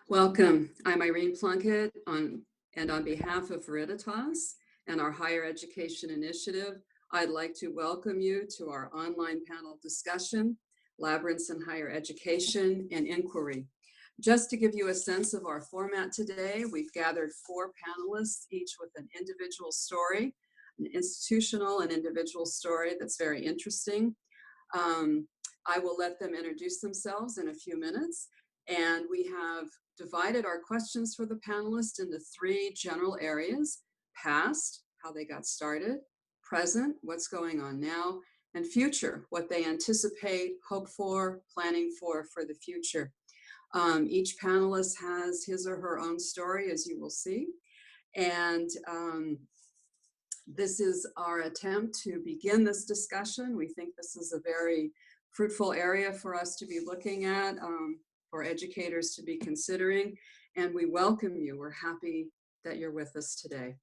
Welcome. I'm Irene Plunkett, and on behalf of Veriditas and our Higher Education Initiative, I'd like to welcome you to our online panel discussion, Labyrinths in Higher Education and Inquiry. Just to give you a sense of our format today, we've gathered 4 panelists, each with an individual story, an institutional and individual story that's very interesting. I will let them introduce themselves in a few minutes. And we have divided our questions for the panelists into 3 general areas: past, how they got started; present, what's going on now; and future, what they anticipate, hope for, planning for the future. Each panelist has his or her own story, as you will see. And this is our attempt to begin this discussion. We think this is a very fruitful area for us to be looking at, for educators to be considering, and we welcome you. We're happy that you're with us today.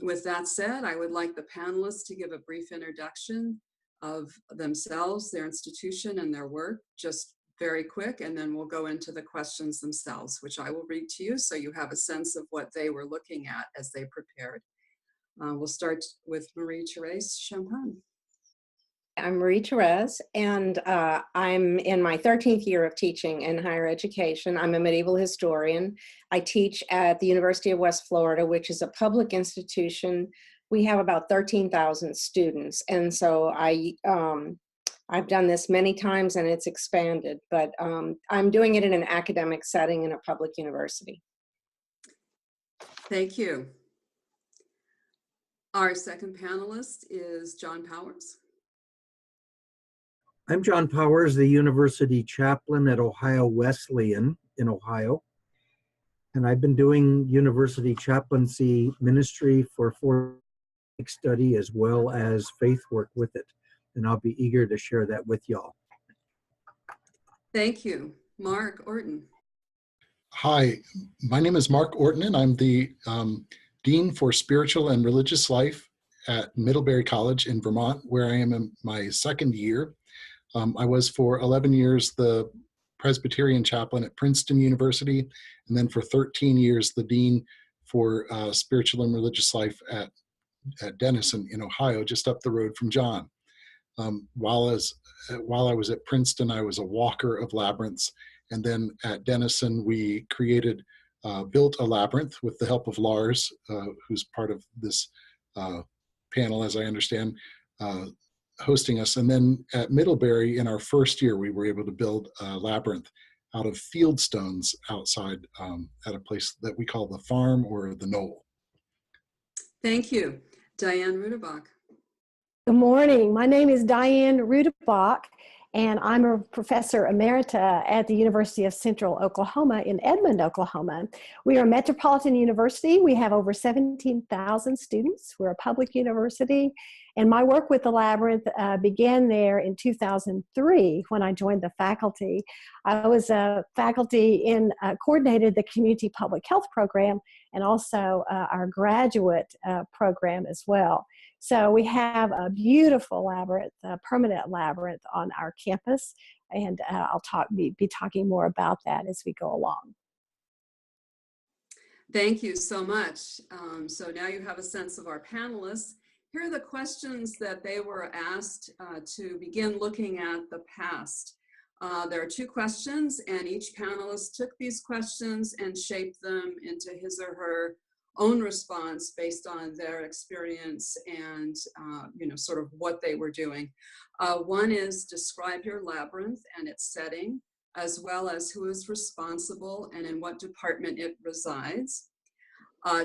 With that said, I would like the panelists to give a brief introduction of themselves, their institution, and their work, just very quick, and then we'll go into the questions themselves, which I will read to you so you have a sense of what they were looking at as they prepared. We'll start with Marie-Therese Champagne. I'm Marie-Therese, and I'm in my 13th year of teaching in higher education. I'm a medieval historian. I teach at the University of West Florida, which is a public institution. We have about 13,000 students, and so I've done this many times, and it's expanded, but I'm doing it in an academic setting in a public university. Thank you. Our second panelist is John Powers. I'm John Powers, the university chaplain at Ohio Wesleyan in Ohio. And I've been doing university chaplaincy ministry for 4 study as well as faith work with it. And I'll be eager to share that with y'all. Thank you. Mark Orton. Hi, my name is Mark Orton, and I'm the Dean for Spiritual and Religious Life at Middlebury College in Vermont, where I am in my 2nd year. I was for 11 years the Presbyterian chaplain at Princeton University, and then for 13 years the Dean for Spiritual and Religious Life at Denison in Ohio, just up the road from John. While I was at Princeton, I was a walker of Labyrinths, and then at Denison we built a labyrinth with the help of Lars, who's part of this panel, as I understand, hosting us. And then at Middlebury, in our 1st year, we were able to build a labyrinth out of field stones outside at a place that we call the farm or the knoll. Thank you. Diane Bock. Good morning. My name is Diane Bock, and I'm a professor emerita at the University of Central Oklahoma in Edmond, Oklahoma. We are a metropolitan university. We have over 17,000 students. We're a public university. And my work with the Labyrinth began there in 2003 when I joined the faculty. I was a faculty coordinated the community public health program and also our graduate program as well. So we have a beautiful labyrinth, a permanent labyrinth on our campus, and I'll be talking more about that as we go along. Thank you so much. So now you have a sense of our panelists. Here are the questions that they were asked to begin looking at the past. There are 2 questions, and each panelist took these questions and shaped them into his or her own response based on their experience and sort of what they were doing. One is describe your labyrinth and its setting, as well as who is responsible and in what department it resides.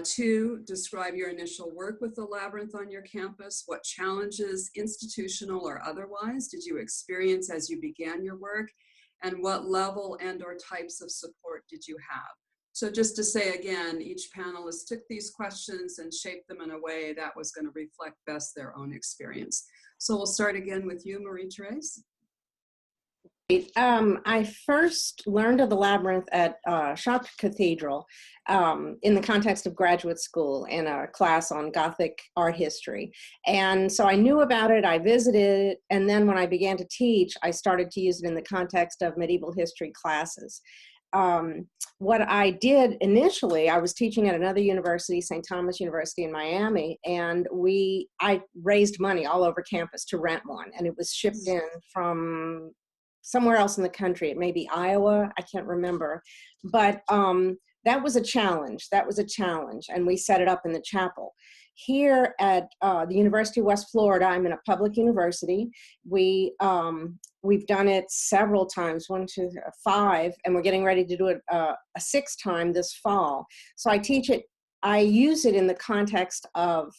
2, describe your initial work with the Labyrinth on your campus. What challenges, institutional or otherwise, did you experience as you began your work? And what level and or types of support did you have? So just to say again, each panelist took these questions and shaped them in a way that was going to reflect best their own experience. So we'll start again with you, Marie-Therese. I first learned of the Labyrinth at Shop Cathedral in the context of graduate school in a class on Gothic art history. And so I knew about it, I visited it, and then when I began to teach, I started to use it in the context of medieval history classes. what I did initially, I was teaching at another university, St. Thomas University in Miami, and I raised money all over campus to rent one, and it was shipped in from somewhere else in the country. It may be Iowa, I can't remember, but that was a challenge. That was a challenge, and we set it up in the chapel. Here at the University of West Florida, I'm in a public university. We've done it several times, 1, 2, 5, and we're getting ready to do it a 6th time this fall. So I teach it, I use it in the context of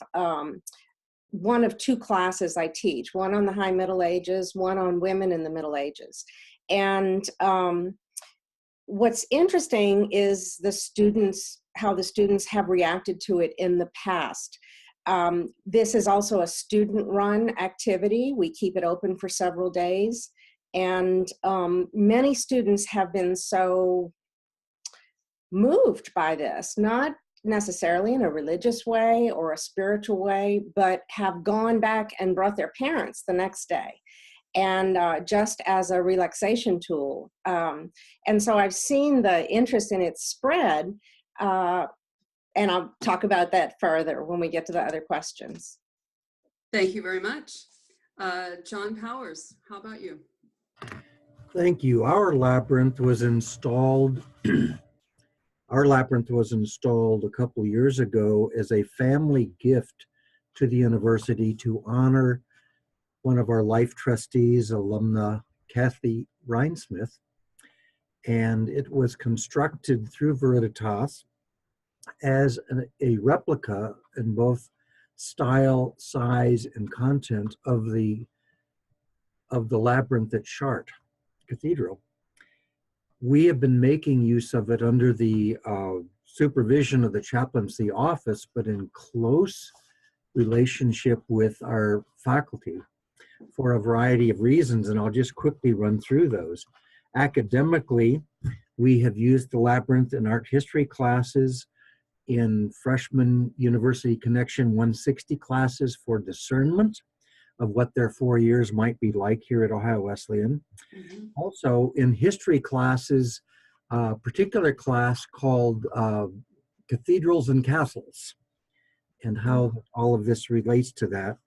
one of 2 classes I teach, one on the high Middle Ages, one on women in the Middle Ages. And what's interesting is how the students have reacted to it in the past. This is also a student-run activity. We keep it open for several days. And many students have been so moved by this, not necessarily in a religious way or a spiritual way, but have gone back and brought their parents the next day. And just as a relaxation tool. And so I've seen the interest in its spread, and I'll talk about that further when we get to the other questions. Thank you very much. John Powers, how about you? Thank you. Our labyrinth was installed a couple years ago as a family gift to the university to honor one of our life trustees, alumna Kathy Rhinesmith, and it was constructed through Veriditas as a replica in both style, size, and content of the labyrinth at Chartres Cathedral. We have been making use of it under the supervision of the chaplaincy office, but in close relationship with our faculty for a variety of reasons, and I'll just quickly run through those. Academically, we have used the labyrinth in art history classes, in freshman University Connection 160 classes for discernment of what their 4 years might be like here at Ohio Wesleyan. Mm-hmm. Also in history classes, a particular class called Cathedrals and Castles, and how all of this relates to that.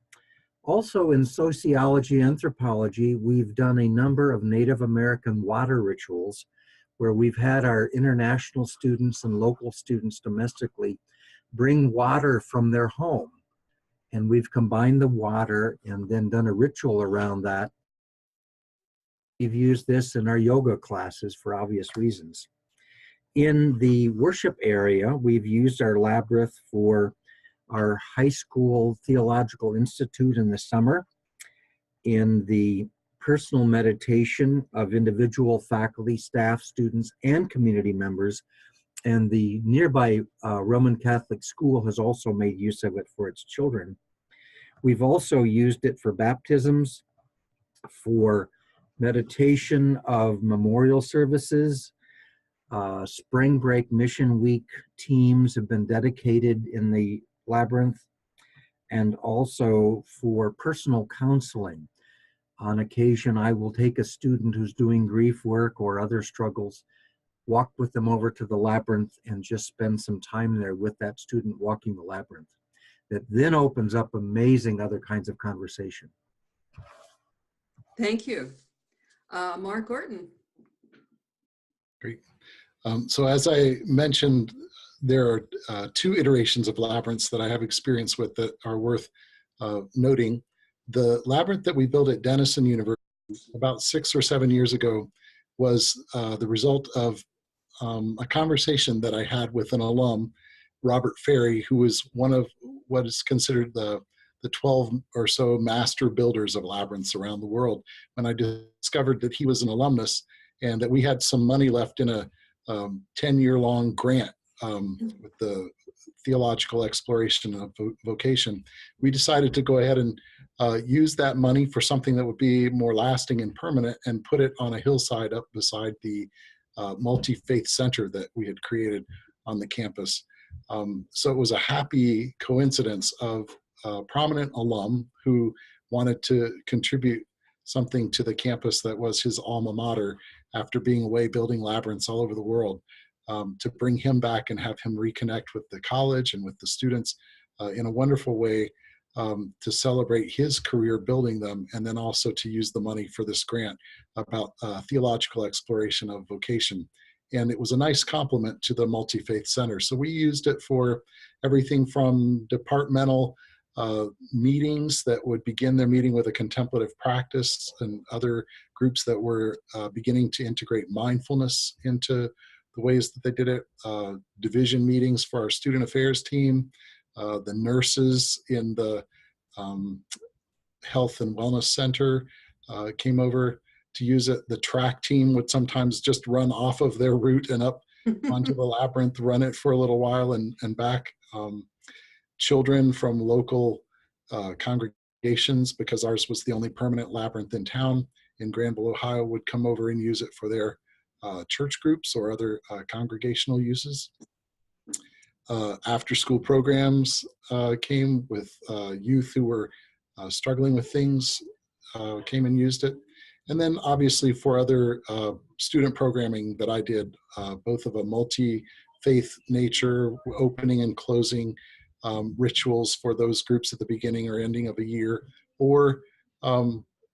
Also in sociology, anthropology, we've done a number of Native American water rituals where we've had our international students and local students domestically bring water from their home. And we've combined the water and then done a ritual around that. We've used this in our yoga classes for obvious reasons. In the worship area, we've used our labyrinth for our high school theological institute in the summer, in the personal meditation of individual faculty, staff, students, and community members. And the nearby Roman Catholic school has also made use of it for its children. We've also used it for baptisms, for meditation of memorial services. Spring break mission week teams have been dedicated in the labyrinth, and also for personal counseling. On occasion, I will take a student who's doing grief work or other struggles, walk with them over to the labyrinth, and just spend some time there with that student walking the labyrinth. That then opens up amazing other kinds of conversation. Thank you. Mark Orton. Great. So as I mentioned, there are 2 iterations of labyrinths that I have experience with that are worth noting. The labyrinth that we built at Denison University about 6 or 7 years ago was the result of a conversation that I had with an alum, Robert Ferry, who was one of what is considered the 12 or so master builders of labyrinths around the world. When I discovered that he was an alumnus and that we had some money left in a 10-year-long grant with the theological exploration of vocation, we decided to go ahead and use that money for something that would be more lasting and permanent, and put it on a hillside up beside the multi-faith center that we had created on the campus. So it was a happy coincidence of a prominent alum who wanted to contribute something to the campus that was his alma mater, after being away building labyrinths all over the world, to bring him back and have him reconnect with the college and with the students in a wonderful way, to celebrate his career building them, and then also to use the money for this grant about theological exploration of vocation. And it was a nice complement to the Multi-Faith Center. So we used it for everything from departmental meetings that would begin their meeting with a contemplative practice, and other groups that were beginning to integrate mindfulness into the ways that they did it, division meetings for our student affairs team, the nurses in the health and wellness center came over to use it. The track team would sometimes just run off of their route and up onto the labyrinth, run it for a little while and back. Children from local congregations, because ours was the only permanent labyrinth in town in Granville, Ohio, would come over and use it for their church groups or other congregational uses. After school programs came with youth who were struggling with things, came and used it. And then obviously for other student programming that I did, both of a multi-faith nature, opening and closing rituals for those groups at the beginning or ending of a year, or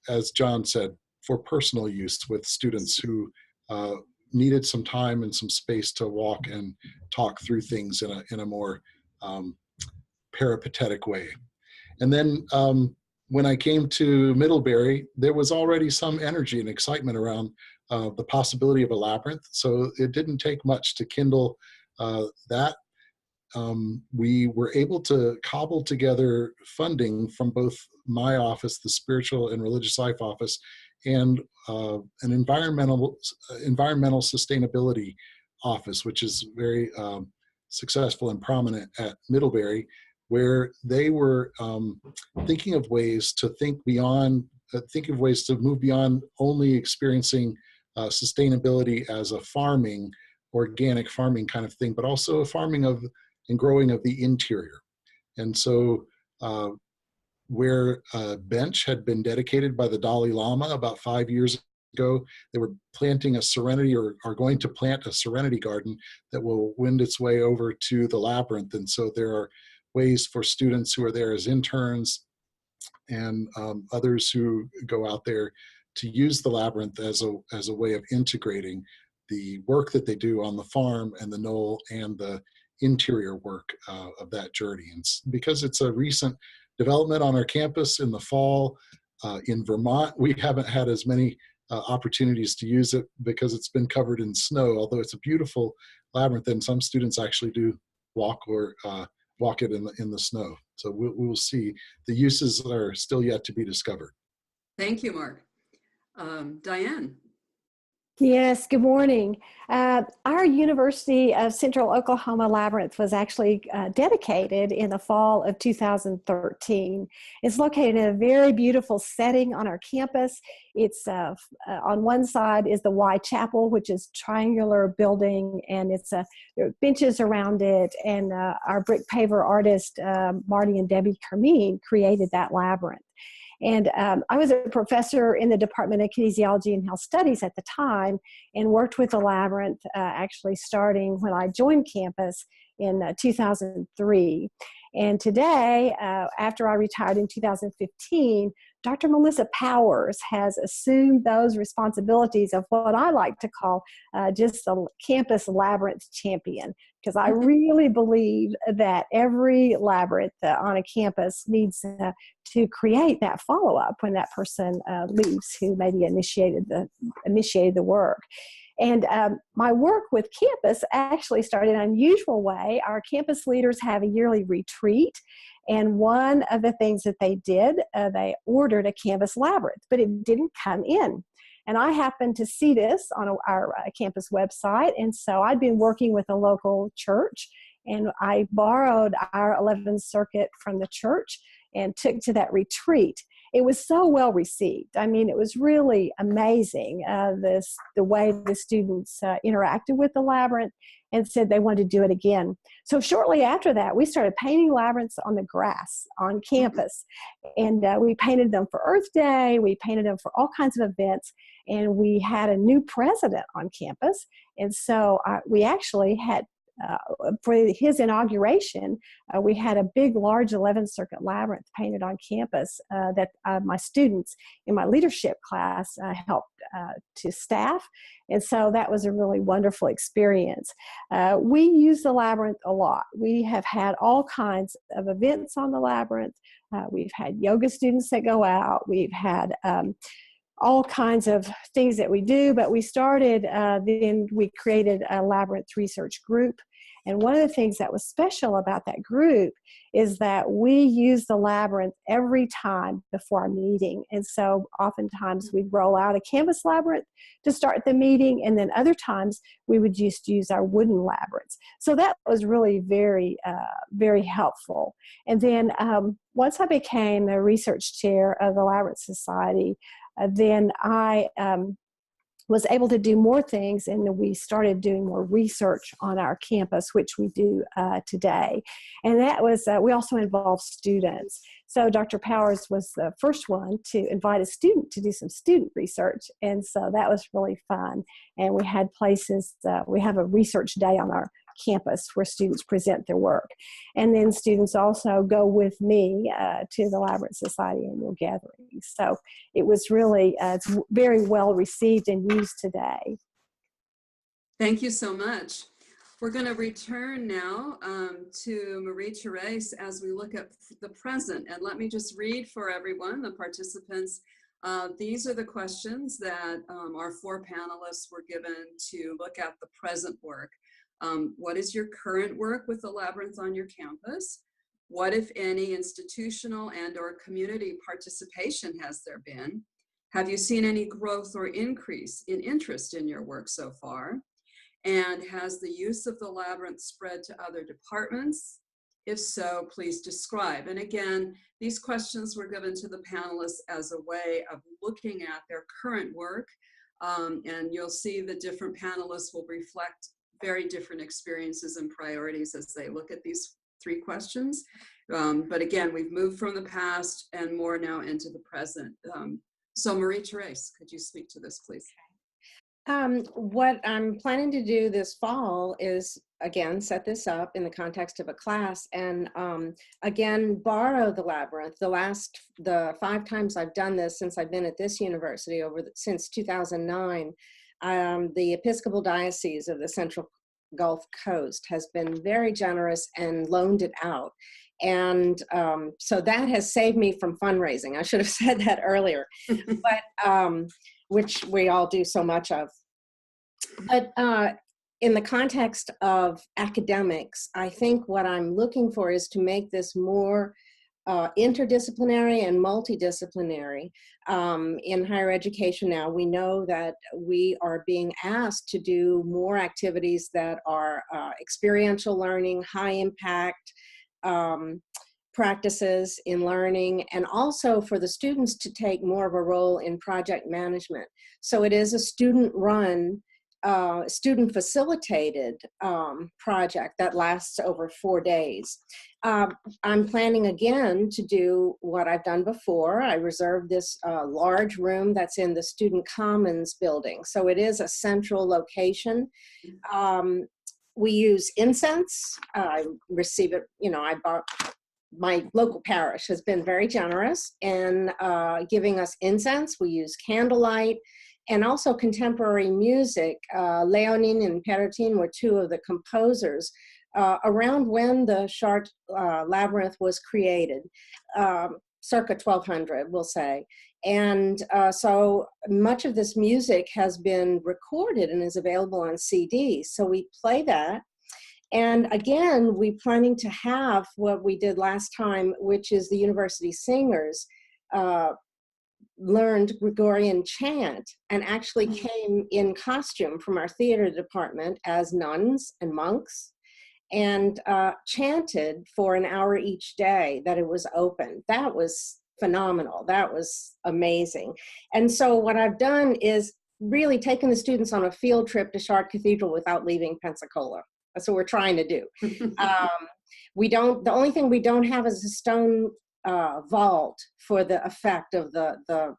as John said, for personal use with students who needed some time and some space to walk and talk through things in a more peripatetic way. And then when I came to Middlebury, there was already some energy and excitement around the possibility of a labyrinth. So it didn't take much to kindle that. We were able to cobble together funding from both my office, the Spiritual and Religious Life Office, and an environmental sustainability office, which is very successful and prominent at Middlebury, where they were thinking of ways to move beyond only experiencing sustainability as a organic farming kind of thing, but also a farming of and growing of the interior. And so where a bench had been dedicated by the Dalai Lama about 5 years ago, they were planting a serenity, or are going to plant a serenity garden that will wind its way over to the labyrinth. And so there are ways for students who are there as interns and others who go out there to use the labyrinth as a way of integrating the work that they do on the farm and the knoll and the interior work of that journey. And because it's a recent development on our campus in the fall, in Vermont, we haven't had as many opportunities to use it because it's been covered in snow, although it's a beautiful labyrinth, and some students actually do walk it in the snow. So we'll see. The uses are still yet to be discovered. Thank you, Mark. Diane. Yes, good morning. Our University of Central Oklahoma Labyrinth was actually dedicated in the fall of 2013. It's located in a very beautiful setting on our campus. It's on one side is the Y Chapel, which is a triangular building, and there are benches around it. And our brick paver artist, Marty and Debbie Carmine, created that labyrinth. And I was a professor in the Department of Kinesiology and Health Studies at the time, and worked with the Labyrinth actually starting when I joined campus in 2003. And today, after I retired in 2015, Dr. Melissa Powers has assumed those responsibilities of what I like to call just the campus labyrinth champion, because I really believe that every labyrinth on a campus needs to create that follow-up when that person leaves who maybe initiated the work. And my work with campus actually started in an unusual way. Our campus leaders have a yearly retreat, and one of the things that they did, they ordered a canvas labyrinth, but it didn't come in. And I happened to see this on our campus website, and so I'd been working with a local church, and I borrowed our 11th circuit from the church and took to that retreat. it was so well received. I mean, it was really amazing, the way the students interacted with the labyrinth and said they wanted to do it again. So shortly after that, we started painting labyrinths on the grass on campus. And we painted them for Earth Day, we painted them for all kinds of events, and we had a new president on campus. And so we actually had, for his inauguration, we had a big, large 11th Circuit labyrinth painted on campus that my students in my leadership class helped to staff. And so that was a really wonderful experience. We use the labyrinth a lot. We have had all kinds of events on the labyrinth. We've had yoga students that go out. We've had all kinds of things that we do, but we started, then we created a labyrinth research group. And one of the things that was special about that group is that we use the labyrinth every time before our meeting. And so oftentimes we'd roll out a canvas labyrinth to start the meeting, and then other times we would just use our wooden labyrinths. So that was really very, very helpful. And then once I became the research chair of the Labyrinth Society, then I was able to do more things, and we started doing more research on our campus, which we do today. And that was, we also involved students. So Dr. Powers was the first one to invite a student to do some student research, and so that was really fun. And we had places, we have a research day on our campus where students present their work. And then students also go with me to the Labyrinth Society annual gathering. So it was really, it's very well received and used today. Thank you so much. We're going to return now to Marie-Therese as we look at the present. And let me just read for everyone, the participants. These are the questions that our 4 panelists were given to look at the present work. What is your current work with the Labyrinth on your campus? What, if any, institutional and/or community participation has there been? Have you seen any growth or increase in interest in your work so far? And has the use of the Labyrinth spread to other departments? If so, please describe. And again, these questions were given to the panelists as a way of looking at their current work. And you'll see the different panelists will reflect very different experiences and priorities as they look at these 3 questions. But again, we've moved from the past and more now into the present. So Marie-Therese, could you speak to this, please? What I'm planning to do this fall is, again, set this up in the context of a class and, again, borrow the Labyrinth. The 5 times I've done this since I've been at this university since 2009, the Episcopal Diocese of the Central Gulf Coast has been very generous and loaned it out. And so that has saved me from fundraising. I should have said that earlier, but which we all do so much of. But in the context of academics, I think what I'm looking for is to make this more interdisciplinary and multidisciplinary. In higher education now, we know that we are being asked to do more activities that are experiential learning, high impact practices in learning, and also for the students to take more of a role in project management. So it is a student-run, student-facilitated project that lasts over 4 days. I'm planning again to do what I've done before. I reserved this large room that's in the Student Commons building. So it is a central location. We use incense. I receive it, I bought, my local parish has been very generous in giving us incense. We use candlelight and also contemporary music. Leonine and Perotin were 2 of the composers around when the Chartres Labyrinth was created, circa 1200, we'll say. And so much of this music has been recorded and is available on CD. So we play that. And again, we're planning to have what we did last time, which is the university singers learned Gregorian chant and actually came in costume from our theater department as nuns and monks and chanted for an hour each day that it was open. That was phenomenal. That was amazing. And so what I've done is really taken the students on a field trip to Chartres Cathedral without leaving Pensacola. That's what we're trying to do. The only thing we don't have is a stone vault for the effect of the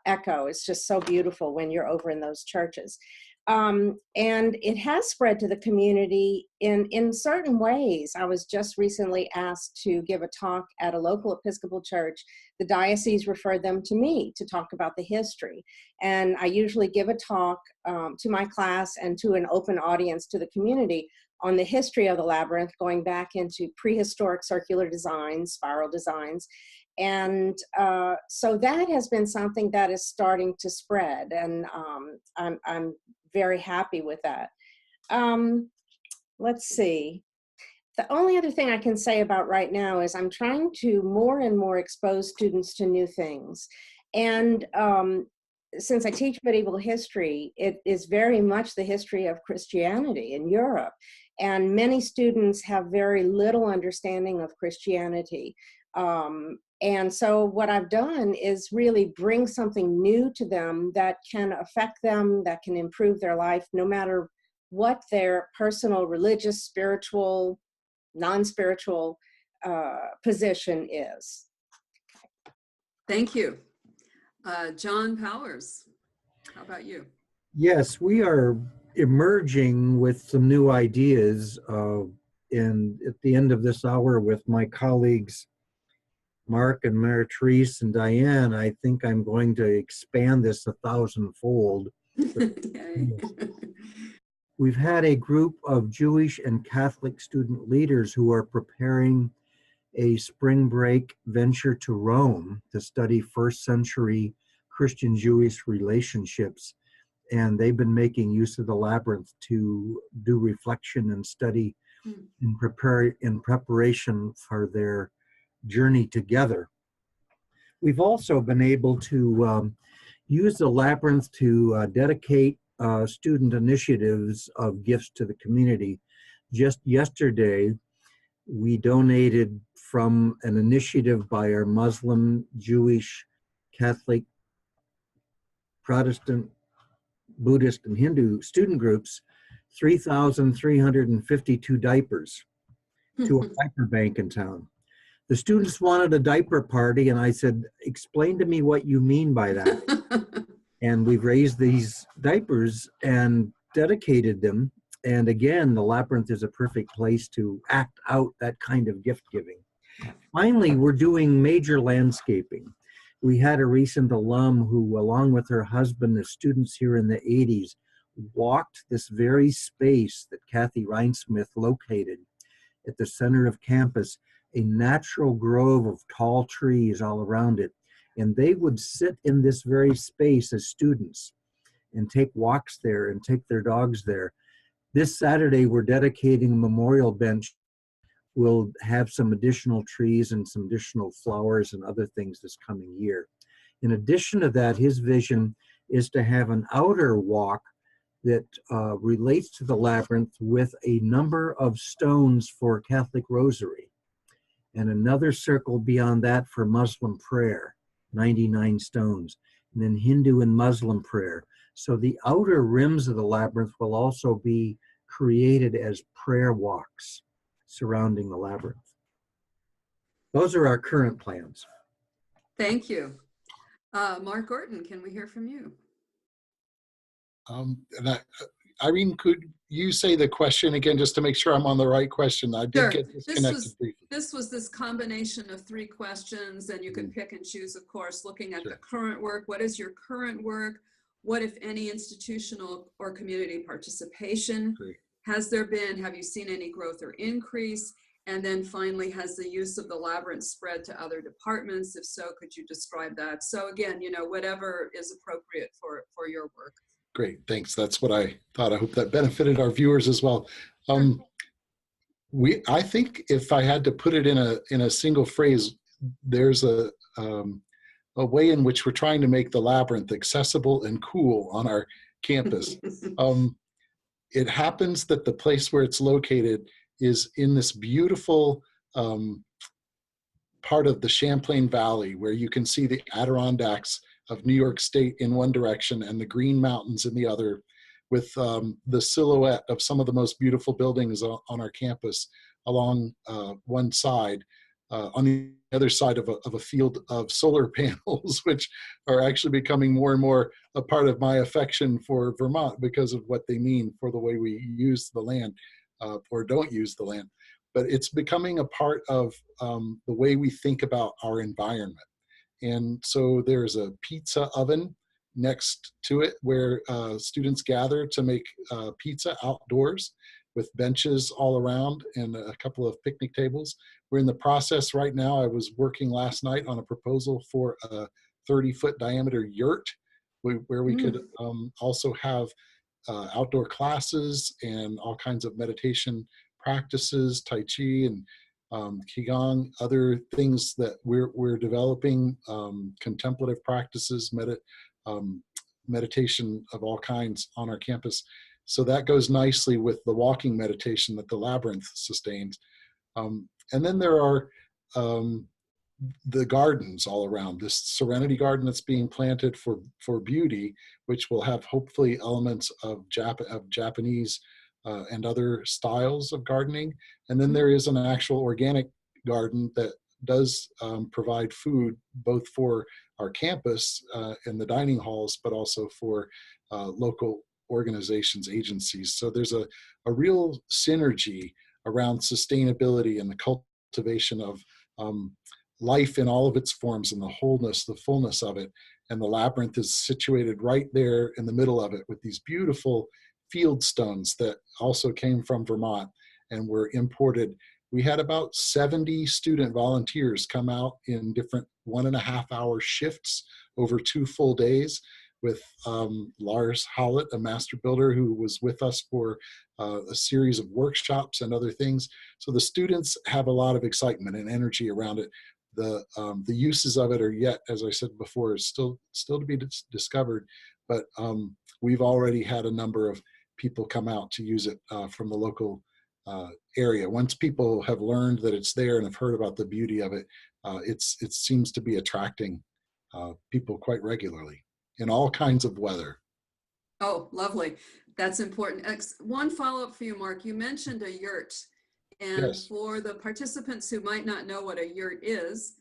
echo. It's just so beautiful when you're over in those churches. And it has spread to the community in certain ways. I was just recently asked to give a talk at a local Episcopal church. The diocese referred them to me to talk about the history. And I usually give a talk to my class and to an open audience to the community on the history of the labyrinth, going back into prehistoric circular designs, spiral designs. And so that has been something that is starting to spread, and I'm very happy with that. Let's see. The only other thing I can say about right now is I'm trying to more and more expose students to new things. And since I teach medieval history, it is very much the history of Christianity in Europe. And many students have very little understanding of Christianity. And so what I've done is really bring something new to them that can affect them, that can improve their life, no matter what their personal, religious, spiritual, non-spiritual position is. Thank you. John Powers, how about you? Yes, we are emerging with some new ideas. And at the end of this hour with my colleagues, Mark and Marie-Therese and Diane, I think I'm going to expand this 1,000-fold. We've had a group of Jewish and Catholic student leaders who are preparing a spring break venture to Rome to study first century Christian-Jewish relationships. And they've been making use of the labyrinth to do reflection and study in preparation for their journey together. We've also been able to use the labyrinth to dedicate student initiatives of gifts to the community. Just yesterday, we donated from an initiative by our Muslim, Jewish, Catholic, Protestant, Buddhist, and Hindu student groups 3,352 diapers to a diaper bank in town. The students wanted a diaper party, and I said, explain to me what you mean by that. And we've raised these diapers and dedicated them. And again, the labyrinth is a perfect place to act out that kind of gift giving. Finally, we're doing major landscaping. We had a recent alum who, along with her husband, the students here in the 80s, walked this very space that Kathy Reinsmith located at the center of campus, a natural grove of tall trees all around it. And they would sit in this very space as students and take walks there and take their dogs there. This Saturday, we're dedicating a memorial bench. We'll have some additional trees and some additional flowers and other things this coming year. In addition to that, his vision is to have an outer walk that relates to the labyrinth with a number of stones for Catholic rosary, and another circle beyond that for Muslim prayer, 99 stones, and then Hindu and Muslim prayer. So the outer rims of the labyrinth will also be created as prayer walks surrounding the labyrinth. Those are our current plans. Thank you. Mark Orton, can we hear from you? Irene, could you say the question again, just to make sure I'm on the right question? I did get disconnected briefly. This was this combination of 3 questions, and you can pick and choose, of course, looking at the current work. What is your current work? What, if any, institutional or community participation has there been? Have you seen any growth or increase? And then finally, has the use of the labyrinth spread to other departments? If so, could you describe that? So again, you know, whatever is appropriate for your work. Great, thanks. That's what I thought. I hope that benefited our viewers as well. I think if I had to put it in a single phrase, there's a way in which we're trying to make the labyrinth accessible and cool on our campus. It happens that the place where it's located is in this beautiful part of the Champlain Valley, where you can see the Adirondacks of New York State in one direction and the Green Mountains in the other, with the silhouette of some of the most beautiful buildings on our campus along one side. On the other side of a field of solar panels, which are actually becoming more and more a part of my affection for Vermont because of what they mean for the way we use the land or don't use the land. But it's becoming a part of the way we think about our environment. And so there's a pizza oven next to it where students gather to make pizza outdoors with benches all around and a couple of picnic tables. We're in the process right now. I was working last night on a proposal for a 30-foot diameter yurt where we could also have outdoor classes and all kinds of meditation practices, Tai Chi and Qigong, other things that we're developing, contemplative practices, meditation of all kinds on our campus. So that goes nicely with the walking meditation that the Labyrinth sustains. And then there are the gardens all around. This Serenity Garden that's being planted for beauty, which will have hopefully elements of Japanese and other styles of gardening. And then there is an actual organic garden that does provide food both for our campus and the dining halls, but also for local organizations, agencies. So there's a real synergy around sustainability and the cultivation of life in all of its forms and the wholeness, the fullness of it. And the Labyrinth is situated right there in the middle of it with these beautiful field stones that also came from Vermont and were imported. We had about 70 student volunteers come out in different 1.5-hour shifts over 2 full days with Lars Howlett, a master builder who was with us for a series of workshops and other things. So the students have a lot of excitement and energy around it. The uses of it are yet, as I said before, is still to be discovered, but we've already had a number of people come out to use it from the local area. Once people have learned that it's there and have heard about the beauty of it, it seems to be attracting people quite regularly in all kinds of weather. Oh, lovely. That's important. One follow-up for you, Mark. You mentioned a yurt. And Yes. For the participants who might not know what a yurt is,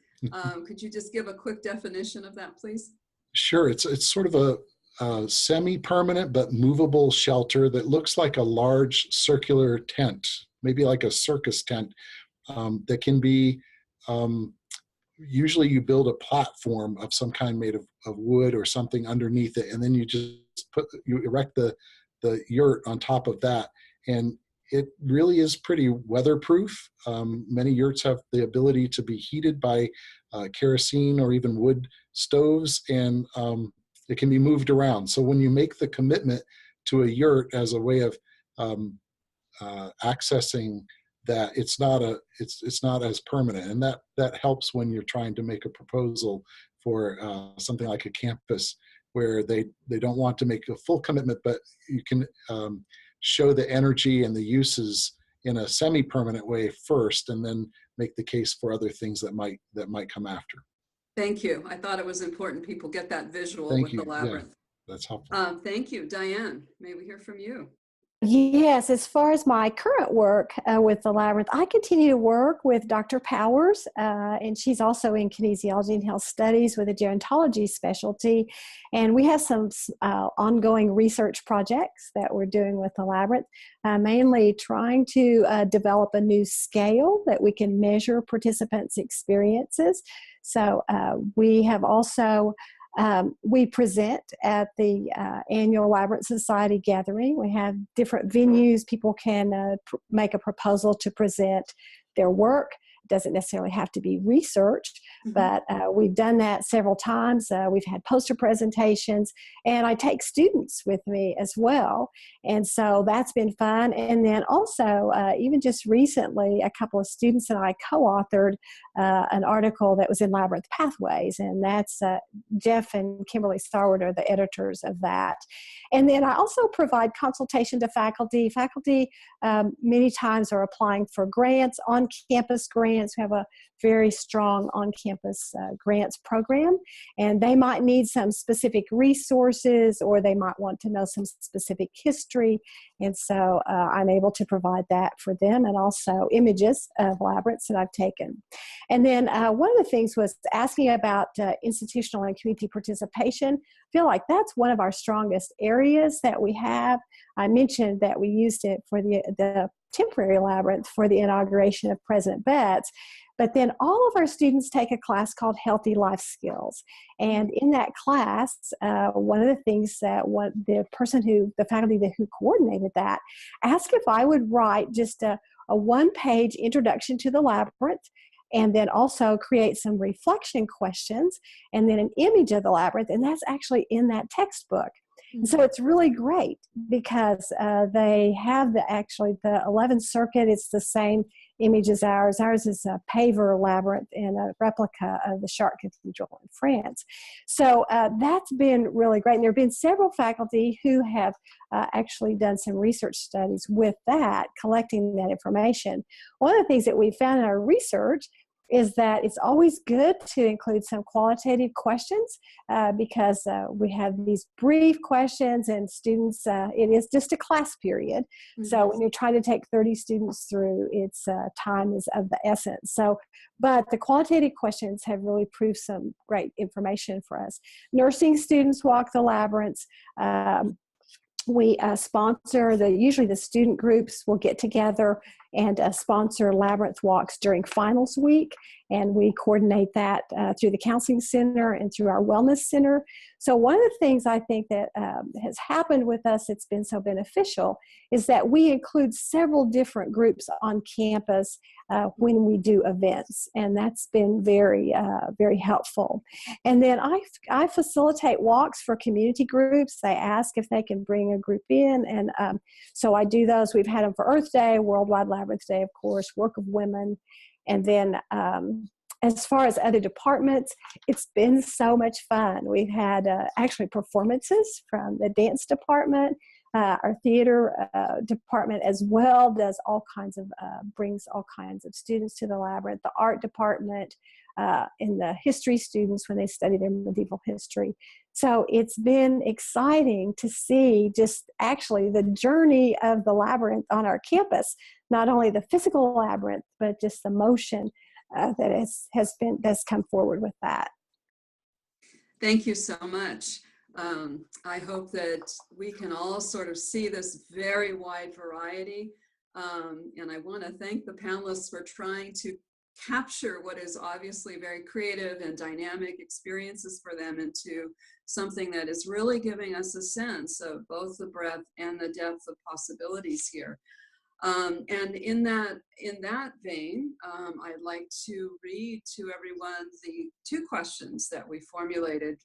could you just give a quick definition of that, please? Sure. It's sort of a semi-permanent but movable shelter that looks like a large circular tent, maybe like a circus tent, that can be, usually you build a platform of some kind made of wood or something underneath it, and then you erect the yurt on top of that. And it really is pretty weatherproof. Many yurts have the ability to be heated by kerosene or even wood stoves, and it can be moved around. So when you make the commitment to a yurt as a way of accessing that, it's not as permanent, and that helps when you're trying to make a proposal for something like a campus where they don't want to make a full commitment, but you can show the energy and the uses in a semi-permanent way first, and then make the case for other things that might come after. Thank you. I thought it was important people get that visual Thank with you. the Labyrinth. Yeah, that's helpful. Thank you. Diane, may we hear from you? Yes, as far as my current work with the Labyrinth, I continue to work with Dr. Powers, and she's also in kinesiology and health studies with a gerontology specialty. And we have some ongoing research projects that we're doing with the Labyrinth, mainly trying to develop a new scale that we can measure participants' experiences. So we have also we present at the annual Labyrinth Society gathering. We have different venues. People can make a proposal to present their work. It doesn't necessarily have to be research, but we've done that several times. We've had poster presentations, and I take students with me as well. And so that's been fun. And then also, even just recently, a couple of students and I co-authored an article that was in Labyrinth Pathways, and that's Jeff and Kimberly Starwood are the editors of that. And then I also provide consultation to faculty. Faculty many times are applying for grants, on-campus grants, grants. We have a very strong on-campus grants program, and they might need some specific resources, or they might want to know some specific history, and so I'm able to provide that for them, and also images of labyrinths that I've taken. And then one of the things was asking about institutional and community participation. I feel like that's one of our strongest areas that we have. I mentioned that we used it for the temporary labyrinth for the inauguration of President Betts, but then all of our students take a class called Healthy Life Skills. And in that class, one of the things that the faculty who coordinated that asked if I would write just a one-page introduction to the labyrinth, and then also create some reflection questions, and then an image of the labyrinth, and that's actually in that textbook. And so it's really great because they have the 11th Circuit. It's the same image as ours. Ours is a paver labyrinth and a replica of the Chartres Cathedral in France. So that's been really great. And there have been several faculty who have actually done some research studies with that, collecting that information. One of the things that we found in our research is that it's always good to include some qualitative questions because we have these brief questions, and students, it is just a class period. Mm-hmm. So when you're trying to take 30 students through, it's time is of the essence. So, but the qualitative questions have really proved some great information for us. Nursing students walk the labyrinths. We sponsor usually the student groups will get together and sponsor labyrinth walks during finals week, and we coordinate that through the counseling center and through our wellness center. So one of the things I think that has happened with us that's been so beneficial is that we include several different groups on campus when we do events, and that's been very, very helpful. And then I facilitate walks for community groups. They ask if they can bring a group in, and so I do those. We've had them for Earth Day, Worldwide Labyrinth Day, of course, Work of Women, and then as far as other departments, it's been so much fun. We've had actually performances from the dance department. Our theater department as well does brings all kinds of students to the labyrinth. The art department and the history students when they study their medieval history. So it's been exciting to see just actually the journey of the labyrinth on our campus, not only the physical labyrinth, but just the motion that's come forward with that. Thank you so much. I hope that we can all sort of see this very wide variety. And I want to thank the panelists for trying to capture what is obviously very creative and dynamic experiences for them into something that is really giving us a sense of both the breadth and the depth of possibilities here. And in that vein, I'd like to read to everyone the two questions that we formulated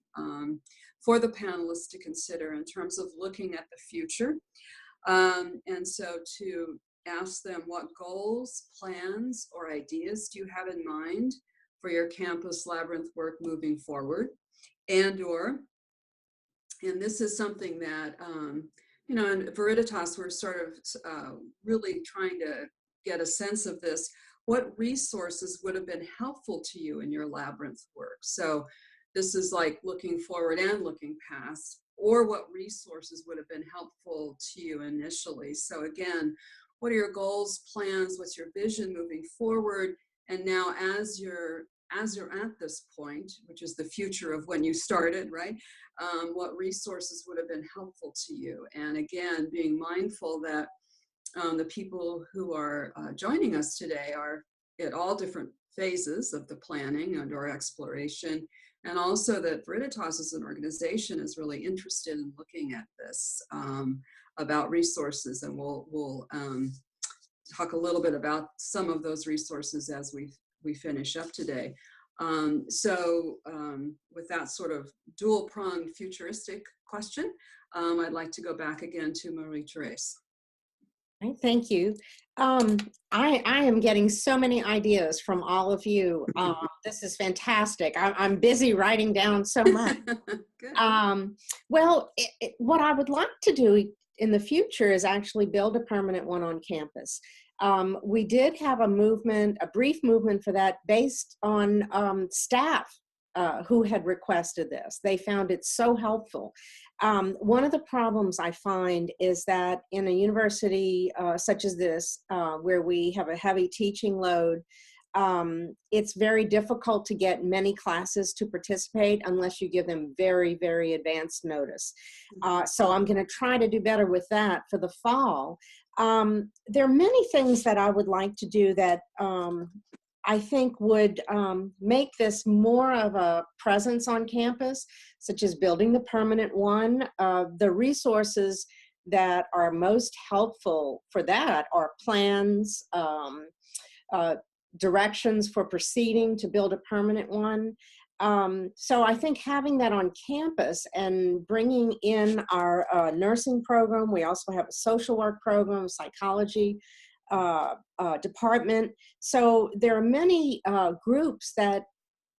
for the panelists to consider in terms of looking at the future. And so to ask them, what goals, plans, or ideas do you have in mind for your campus labyrinth work moving forward? And this is something that, in Veriditas, we're sort of really trying to get a sense of this. What resources would have been helpful to you in your labyrinth work? So this is like looking forward and looking past, or what resources would have been helpful to you initially. So again, what are your goals, plans, what's your vision moving forward? And now as you're at this point, which is the future of when you started, right? What resources would have been helpful to you? And again, being mindful that the people who are joining us today are at all different phases of the planning and or exploration, and also that Veriditas as an organization is really interested in looking at this about resources, and we'll talk a little bit about some of those resources as we finish up today. With that sort of dual-pronged futuristic question, I'd like to go back again to Marie-Therese. Thank you. I am getting so many ideas from all of you. This is fantastic. I'm busy writing down so much. Good. What I would like to do in the future is actually build a permanent one on campus. We did have a movement, a brief movement for that based on staff who had requested this. They found it so helpful. One of the problems I find is that in a university such as this, where we have a heavy teaching load, it's very difficult to get many classes to participate unless you give them very, very advanced notice. So I'm going to try to do better with that for the fall. There are many things that I would like to do that I think would make this more of a presence on campus, such as building the permanent one. The resources that are most helpful for that are plans, directions for proceeding to build a permanent one. So I think having that on campus and bringing in our nursing program, we also have a social work program, psychology department. So there are many groups that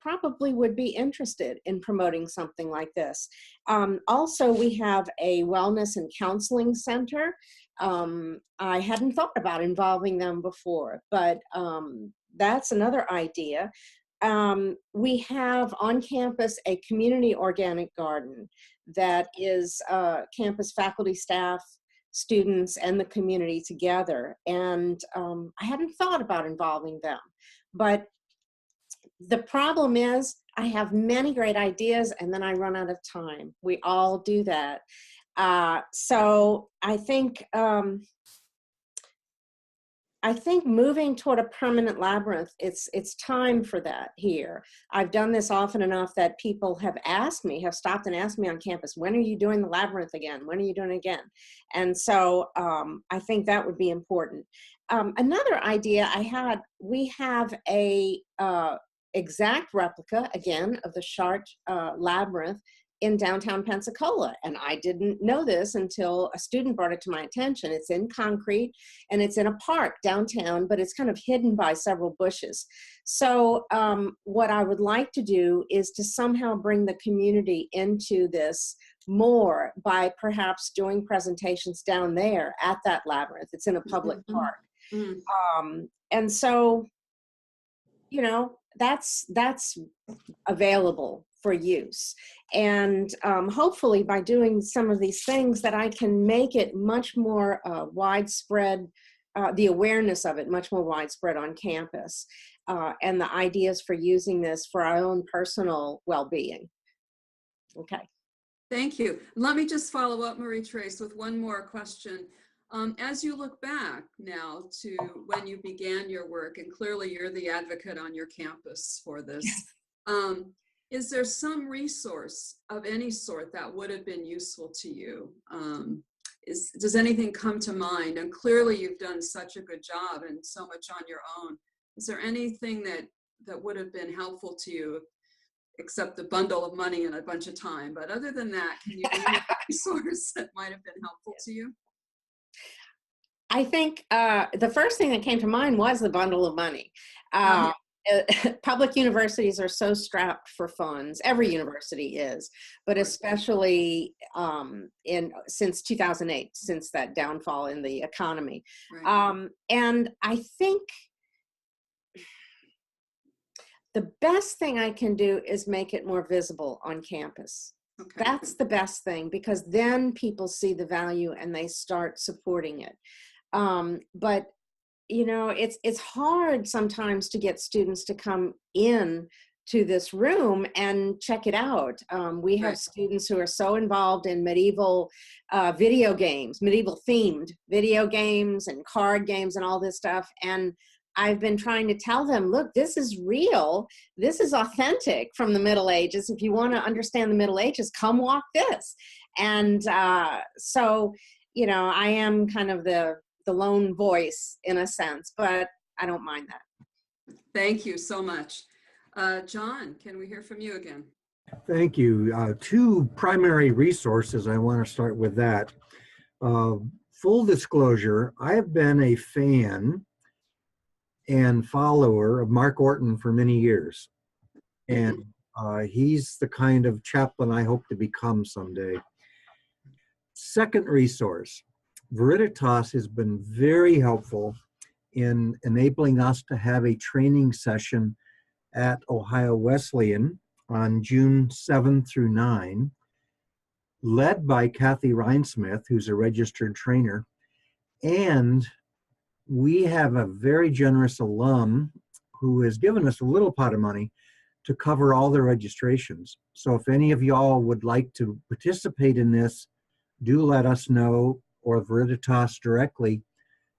probably would be interested in promoting something like this. Also, we have a wellness and counseling center. I hadn't thought about involving them before, but that's another idea. We have on campus a community organic garden that is campus faculty, staff, students, and the community together. And I hadn't thought about involving them. But the problem is I have many great ideas and then I run out of time. We all do that. So I think moving toward a permanent labyrinth, it's time for that here. I've done this often enough that people have stopped and asked me on campus, when are you doing the labyrinth again? When are you doing it again? And so I think that would be important. Another idea I had, we have a exact replica, again, of the Chart Labyrinth in downtown Pensacola. And I didn't know this until a student brought it to my attention. It's in concrete and it's in a park downtown, but it's kind of hidden by several bushes. So what I would like to do is to somehow bring the community into this more by perhaps doing presentations down there at that labyrinth. It's in a public park. And so, you know, that's available for use. And hopefully by doing some of these things that I can make it much more widespread, the awareness of it much more widespread on campus, and the ideas for using this for our own personal well-being. Okay. Thank you. Let me just follow up, Marie-Therese, with one more question. As you look back now to when you began your work, and clearly you're the advocate on your campus for this, is there some resource of any sort that would have been useful to you? Does anything come to mind? And clearly you've done such a good job and so much on your own. Is there anything that would have been helpful to you, except a bundle of money and a bunch of time? But other than that, can you give me a resource that might have been helpful to you? I think the first thing that came to mind was the bundle of money. Public universities are so strapped for funds. Every university is, but especially since 2008, since that downfall in the economy. Right. And I think the best thing I can do is make it more visible on campus. Okay. That's the best thing, because then people see the value and they start supporting it. But you know, it's hard sometimes to get students to come in to this room and check it out. We have students who are so involved in medieval video games, medieval themed video games and card games and all this stuff. And I've been trying to tell them, look, this is real. This is authentic from the Middle Ages. If you want to understand the Middle Ages, come walk this. And so, you know, I am kind of the lone voice in a sense, but I don't mind that. Thank you so much. John, can we hear from you again? Thank you. Two primary resources. I want to start with that. Full disclosure, I have been a fan and follower of Mark Orton for many years. And he's the kind of chaplain I hope to become someday. Second resource. Veriditas has been very helpful in enabling us to have a training session at Ohio Wesleyan on June 7 through 9, led by Kathy Rhinesmith, who's a registered trainer. And we have a very generous alum who has given us a little pot of money to cover all the registrations. So if any of y'all would like to participate in this, do let us know, or Veriditas directly,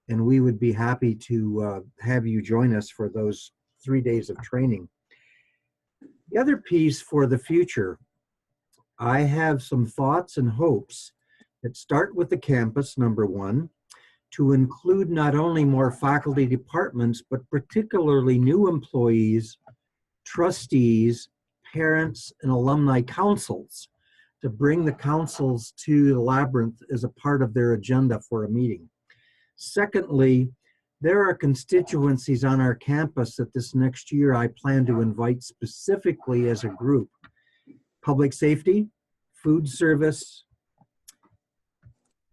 and we would be happy to have you join us for those 3 days of training. The other piece for the future, I have some thoughts and hopes that start with the campus, number one, to include not only more faculty departments, but particularly new employees, trustees, parents, and alumni councils, to bring the councils to the Labyrinth as a part of their agenda for a meeting. Secondly, there are constituencies on our campus that this next year I plan to invite specifically as a group. Public safety, food service,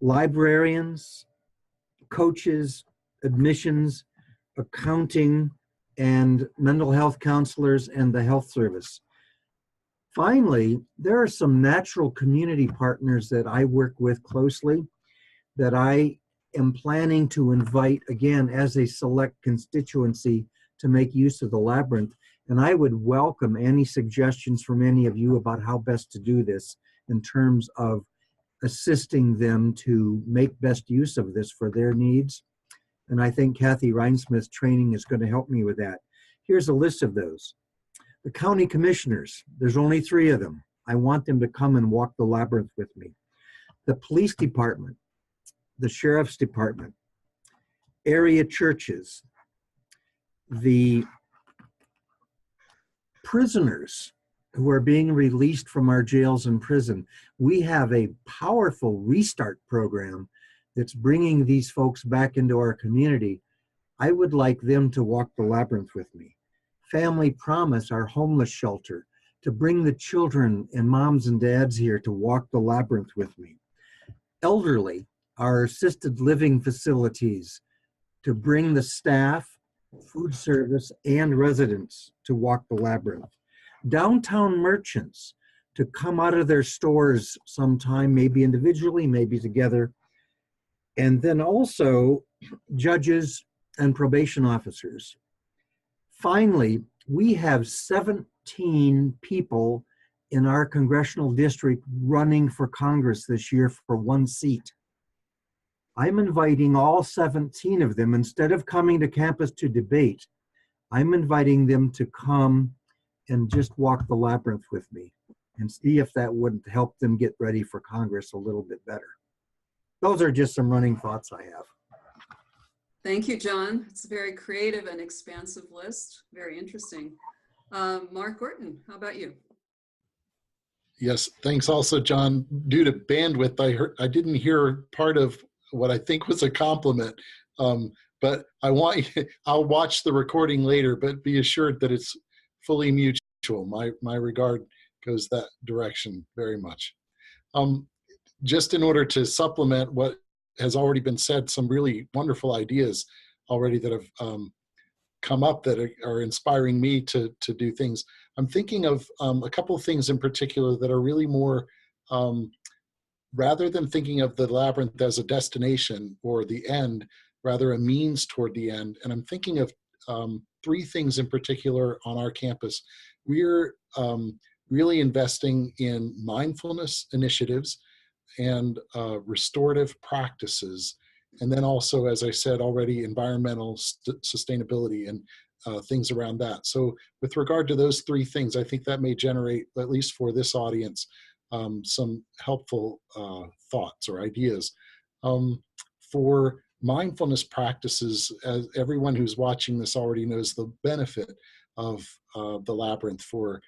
librarians, coaches, admissions, accounting, and mental health counselors, and the health service. Finally, there are some natural community partners that I work with closely that I am planning to invite, again, as a select constituency to make use of the Labyrinth. And I would welcome any suggestions from any of you about how best to do this in terms of assisting them to make best use of this for their needs. And I think Kathy Rhinesmith's training is going to help me with that. Here's a list of those. The county commissioners, there's only 3 of them. I want them to come and walk the Labyrinth with me. The police department, the sheriff's department, area churches, the prisoners who are being released from our jails and prison. We have a powerful restart program that's bringing these folks back into our community. I would like them to walk the Labyrinth with me. Family Promise, our homeless shelter, to bring the children and moms and dads here to walk the Labyrinth with me. Elderly, our assisted living facilities, to bring the staff, food service, and residents to walk the Labyrinth. Downtown merchants to come out of their stores sometime, maybe individually, maybe together. And then also judges and probation officers. Finally, we have 17 people in our congressional district running for Congress this year for 1 seat. I'm inviting all 17 of them, instead of coming to campus to debate, I'm inviting them to come and just walk the Labyrinth with me and see if that wouldn't help them get ready for Congress a little bit better. Those are just some running thoughts I have. Thank you, John. It's a very creative and expansive list. Very interesting. Mark Orton, how about you? Yes, thanks also, John. Due to bandwidth, I didn't hear part of what I think was a compliment, but I'll watch the recording later, but be assured that it's fully mutual. My regard goes that direction very much. Just in order to supplement what has already been said, some really wonderful ideas already that have come up that are inspiring me to do things. I'm thinking of a couple of things in particular that are really more, rather than thinking of the Labyrinth as a destination or the end, rather a means toward the end. And I'm thinking of 3 things in particular on our campus. We're really investing in mindfulness initiatives and restorative practices. And then also, as I said already, environmental sustainability and things around that. So with regard to those 3 things, I think that may generate, at least for this audience, some helpful thoughts or ideas. For mindfulness practices, as everyone who's watching this already knows the benefit of the Labyrinth for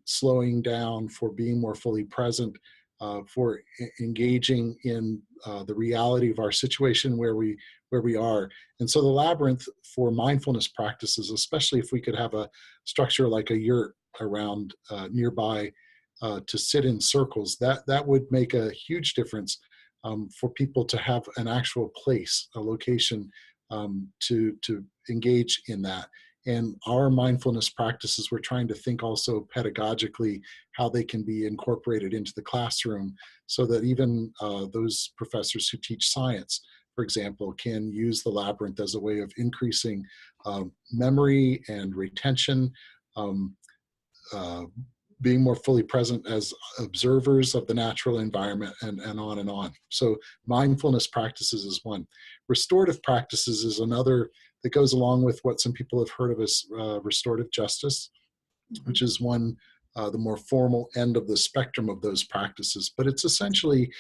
slowing down, for being more fully present, for engaging in the reality of our situation where we are. And so the Labyrinth for mindfulness practices, especially if we could have a structure like a yurt around nearby to sit in circles, that would make a huge difference for people to have an actual place, a location to engage in that. And our mindfulness practices, we're trying to think also pedagogically how they can be incorporated into the classroom so that even those professors who teach science, for example, can use the labyrinth as a way of increasing memory and retention, being more fully present as observers of the natural environment, and on and on. So mindfulness practices is one. Restorative practices is another that goes along with what some people have heard of as restorative justice, which is one, the more formal end of the spectrum of those practices. But it's essentially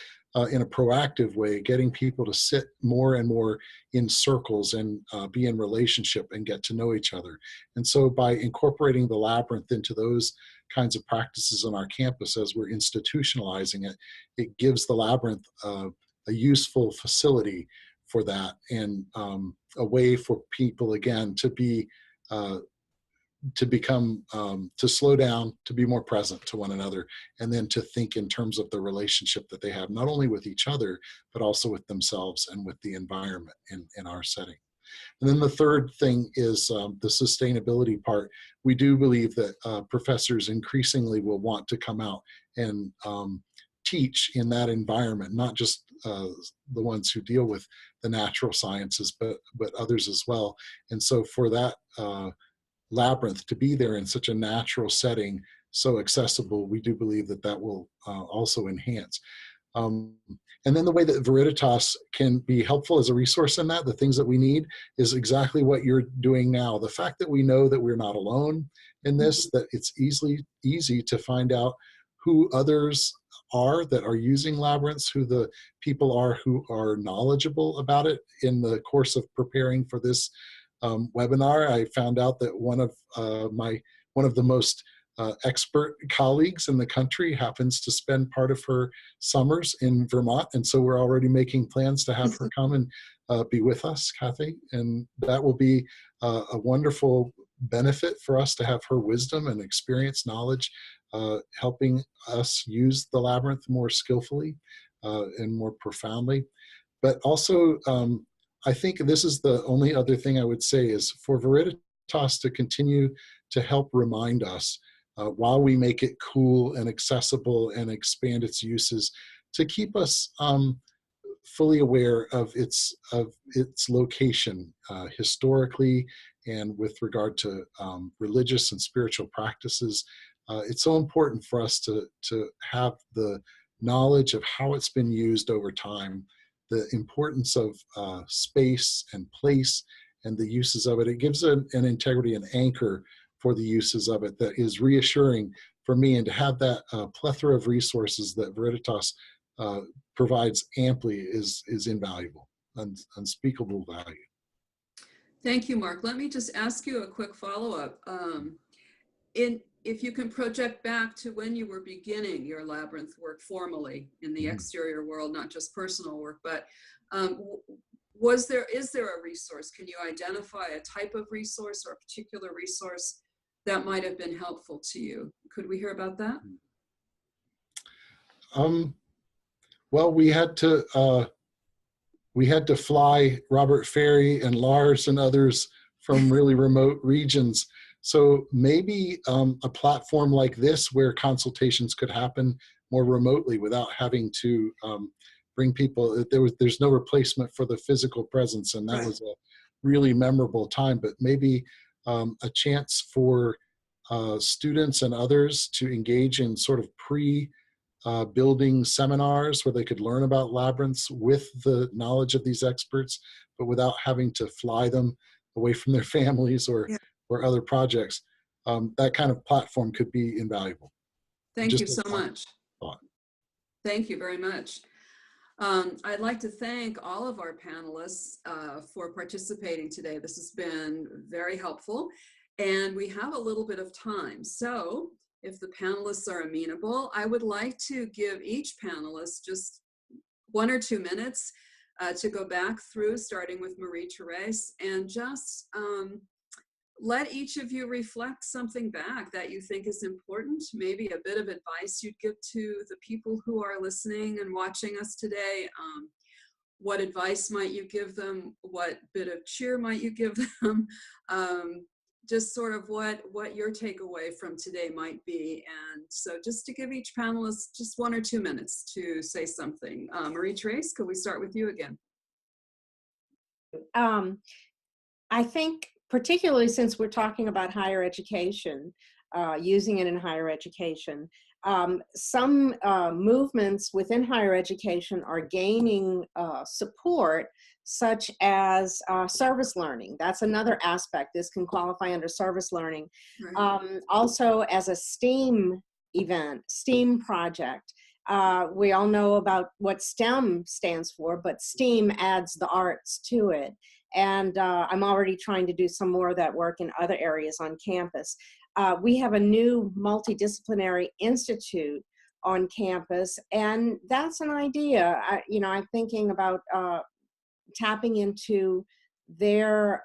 in a proactive way, getting people to sit more and more in circles and be in relationship and get to know each other. And so by incorporating the labyrinth into those kinds of practices on our campus as we're institutionalizing it, it gives the labyrinth a useful facility for that, and a way for people, again, to be to become, to slow down, to be more present to one another, and then to think in terms of the relationship that they have, not only with each other, but also with themselves and with the environment in our setting. And then the third thing is the sustainability part. We do believe that professors increasingly will want to come out and teach in that environment, not just the ones who deal with the natural sciences, but others as well. And so for that labyrinth to be there in such a natural setting, so accessible, we do believe that that will also enhance. And then the way that Veriditas can be helpful as a resource in that, the things that we need, is exactly what you're doing now. The fact that we know that we're not alone in this, that it's easy to find out who others are that are using labyrinths, who the people are who are knowledgeable about it. In the course of preparing for this webinar, I found out that one of the most expert colleagues in the country happens to spend part of her summers in Vermont, and so we're already making plans to have her come and be with us, Kathy, and that will be a wonderful benefit for us to have her wisdom and experience, knowledge, helping us use the labyrinth more skillfully and more profoundly. But also, I think this is the only other thing I would say is for Veriditas to continue to help remind us while we make it cool and accessible and expand its uses, to keep us fully aware of its location historically and with regard to religious and spiritual practices. It's so important for us to have the knowledge of how it's been used over time, the importance of space and place and the uses of it. It gives an integrity and anchor for the uses of it that is reassuring for me, and to have that plethora of resources that Veriditas provides amply is invaluable, unspeakable value. Thank you, Mark. Let me just ask you a quick follow-up. If you can project back to when you were beginning your labyrinth work formally in the exterior world, not just personal work, but is there a resource? Can you identify a type of resource or a particular resource that might have been helpful to you? Could we hear about that? Well, we had to fly Robert Ferry and Lars and others from really remote regions. So maybe a platform like this where consultations could happen more remotely without having to bring people. There's no replacement for the physical presence, and that was a really memorable time. But maybe a chance for students and others to engage in sort of building seminars where they could learn about labyrinths with the knowledge of these experts, but without having to fly them away from their families or other projects. That kind of platform could be invaluable. Thank you so much. Thank you very much. I'd like to thank all of our panelists for participating today. This has been very helpful, and we have a little bit of time. So if the panelists are amenable, I would like to give each panelist just 1 or 2 minutes to go back through, starting with Marie-Therese, and just let each of you reflect something back that you think is important, maybe a bit of advice you'd give to the people who are listening and watching us today. What advice might you give them? What bit of cheer might you give them? Just sort of what your takeaway from today might be. And so just to give each panelist just 1 or 2 minutes to say something. Marie-Therese, could we start with you again? I think particularly since we're talking about higher education, using it in higher education, some movements within higher education are gaining support, such as service learning. That's another aspect. This can qualify under service learning. Right. Also as a STEAM event, STEAM project. We all know about what STEM stands for, but STEAM adds the arts to it. And I'm already trying to do some more of that work in other areas on campus. We have a new multidisciplinary institute on campus, and that's an idea. I'm thinking about tapping into their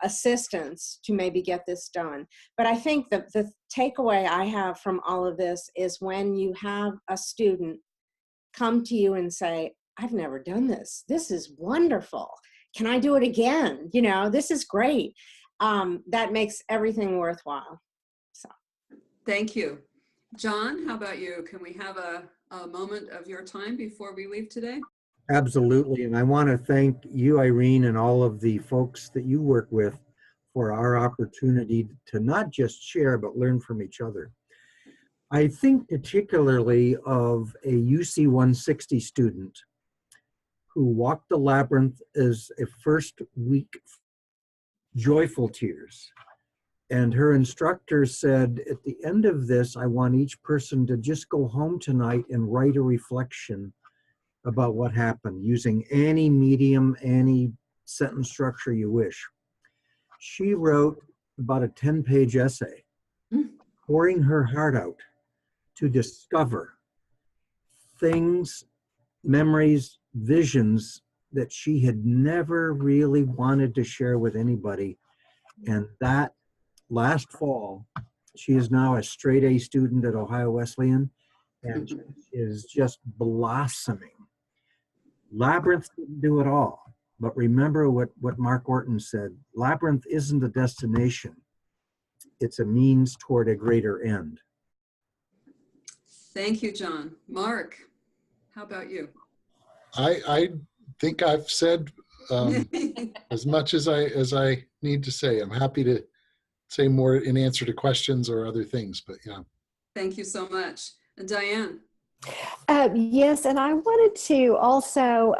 assistance to maybe get this done. But I think that the takeaway I have from all of this is when you have a student come to you and say, I've never done this. This is wonderful. Can I do it again? This is great. That makes everything worthwhile. So, thank you. John, how about you? Can we have a moment of your time before we leave today? Absolutely. And I want to thank you, Irene, and all of the folks that you work with for our opportunity to not just share, but learn from each other. I think particularly of a UC 160 student who walked the Labyrinth as a first week, joyful tears. And her instructor said, at the end of this, I want each person to just go home tonight and write a reflection about what happened, using any medium, any sentence structure you wish. She wrote about a 10-page essay, pouring her heart out to discover things, memories, visions that she had never really wanted to share with anybody. And that last fall, she is now a straight A student at Ohio Wesleyan and is just blossoming. Labyrinth didn't do it all, but remember what Mark Orton said, Labyrinth isn't a destination, it's a means toward a greater end. Thank you, John. Mark, how about you? I think I've said as much as I need to say. I'm happy to say more in answer to questions or other things, but yeah. Thank you so much. And Diane? Yes, and I wanted to also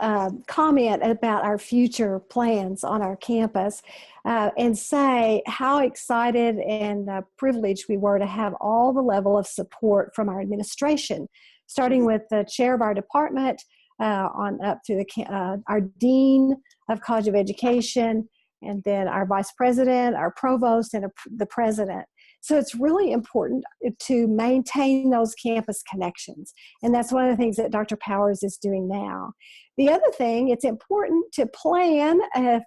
comment about our future plans on our campus and say how excited and privileged we were to have all the level of support from our administration, starting with the chair of our department on up to our dean of College of Education, and then our vice president, our provost, and the president. So it's really important to maintain those campus connections. And that's one of the things that Dr. Powers is doing now. The other thing, it's important to plan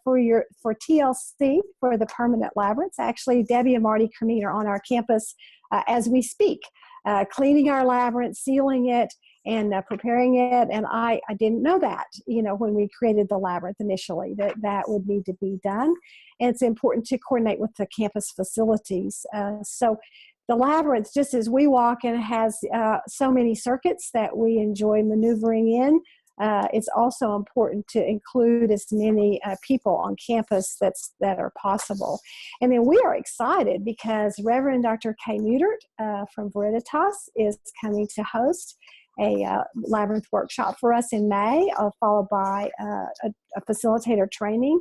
for TLC, for the permanent labyrinths. Actually, Debbie and Marty Kermit are on our campus as we speak, cleaning our labyrinth, sealing it, and preparing it. And I didn't know that, when we created the labyrinth initially, that would need to be done. And it's important to coordinate with the campus facilities. So the labyrinth, just as we walk, and it has so many circuits that we enjoy maneuvering in, it's also important to include as many people on campus that are possible. And then we are excited because Reverend Dr. Kay Neutert from Veriditas is coming to host a Labyrinth workshop for us in May, followed by a facilitator training.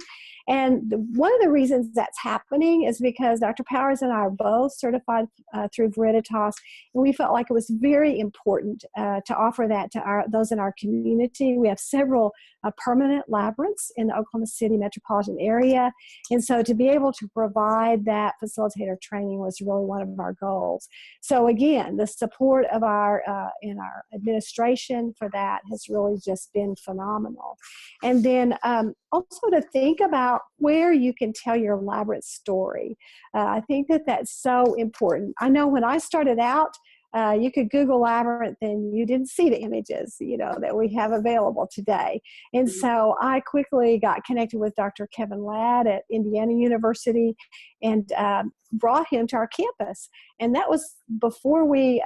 And one of the reasons that's happening is because Dr. Powers and I are both certified through Veriditas, and we felt like it was very important to offer that to those in our community. We have several permanent labyrinths in the Oklahoma City metropolitan area, and so to be able to provide that facilitator training was really one of our goals. So again, the support of our administration for that has really just been phenomenal. And then also to think about where you can tell your Labyrinth story. I think that that's so important. I know when I started out, you could Google Labyrinth and you didn't see the images, that we have available today. And so I quickly got connected with Dr. Kevin Ladd at Indiana University and brought him to our campus. And that was before we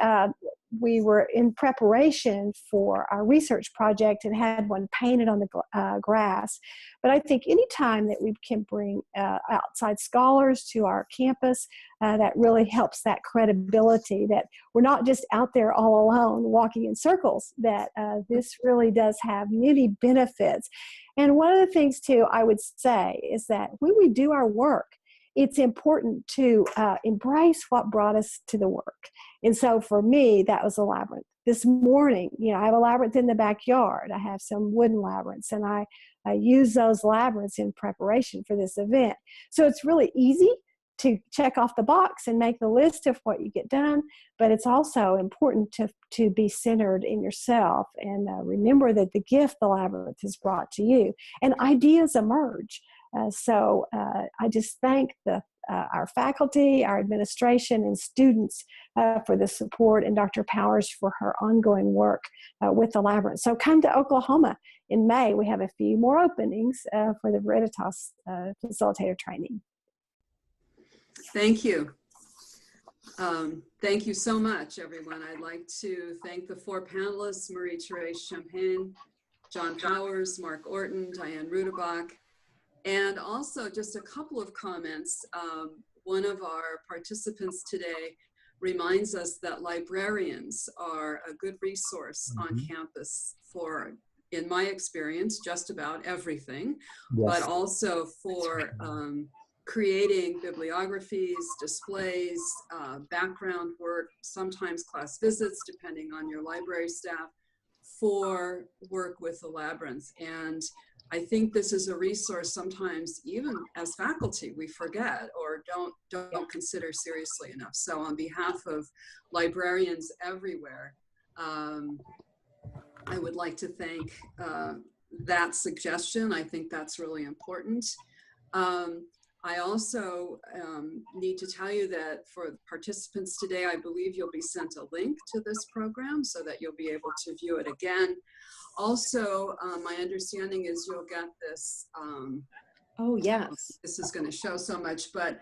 were in preparation for our research project and had one painted on the grass. But I think anytime that we can bring outside scholars to our campus, that really helps that credibility that we're not just out there all alone walking in circles, that this really does have many benefits. And one of the things too, I would say is that when we do our work, it's important to embrace what brought us to the work. And so for me, that was a labyrinth. This morning, I have a labyrinth in the backyard. I have some wooden labyrinths, and I use those labyrinths in preparation for this event. So it's really easy to check off the box and make the list of what you get done, but it's also important to be centered in yourself and remember that the gift the labyrinth has brought to you, and ideas emerge. So I just thank our faculty, our administration, and students for the support, and Dr. Powers for her ongoing work with the Labyrinth. So come to Oklahoma in May. We have a few more openings for the Veriditas facilitator training. Thank you. Thank you so much, everyone. I'd like to thank the 4 panelists, Marie-Therese Champagne, John Powers, Mark Orton, Diane Bock. And also just a couple of comments. One of our participants today reminds us that librarians are a good resource on campus for, in my experience, just about everything, but also for creating bibliographies, displays, background work, sometimes class visits, depending on your library staff, for work with the Labyrinth. And I think this is a resource sometimes even as faculty we forget or don't consider seriously enough. So on behalf of librarians everywhere, I would like to thank that suggestion. I think that's really important. I also need to tell you that for participants today, I believe you'll be sent a link to this program so that you'll be able to view it again. Also, my understanding is you'll get this. Oh, yes. This is going to show so much, but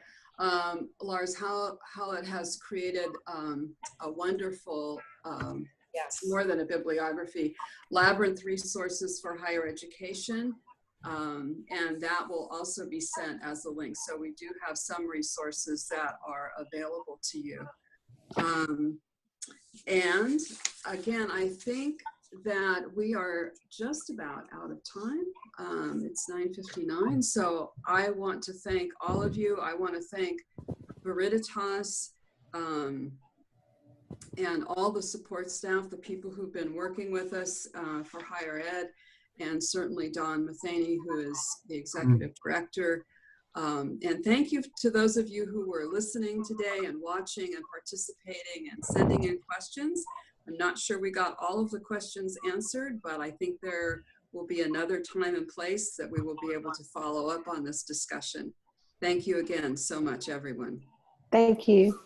Lars, how it has created a wonderful, Yes. more than a bibliography, Labyrinth resources for higher education. And that will also be sent as a link. So we do have some resources that are available to you. And again, I think that we are just about out of time. It's 9:59. So I want to thank all of you. I want to thank Veriditas and all the support staff, the people who've been working with us for higher ed, and certainly Don Matheny, who is the executive director. And thank you to those of you who were listening today and watching and participating and sending in questions. I'm not sure we got all of the questions answered, but I think there will be another time and place that we will be able to follow up on this discussion. Thank you again so much, everyone. Thank you.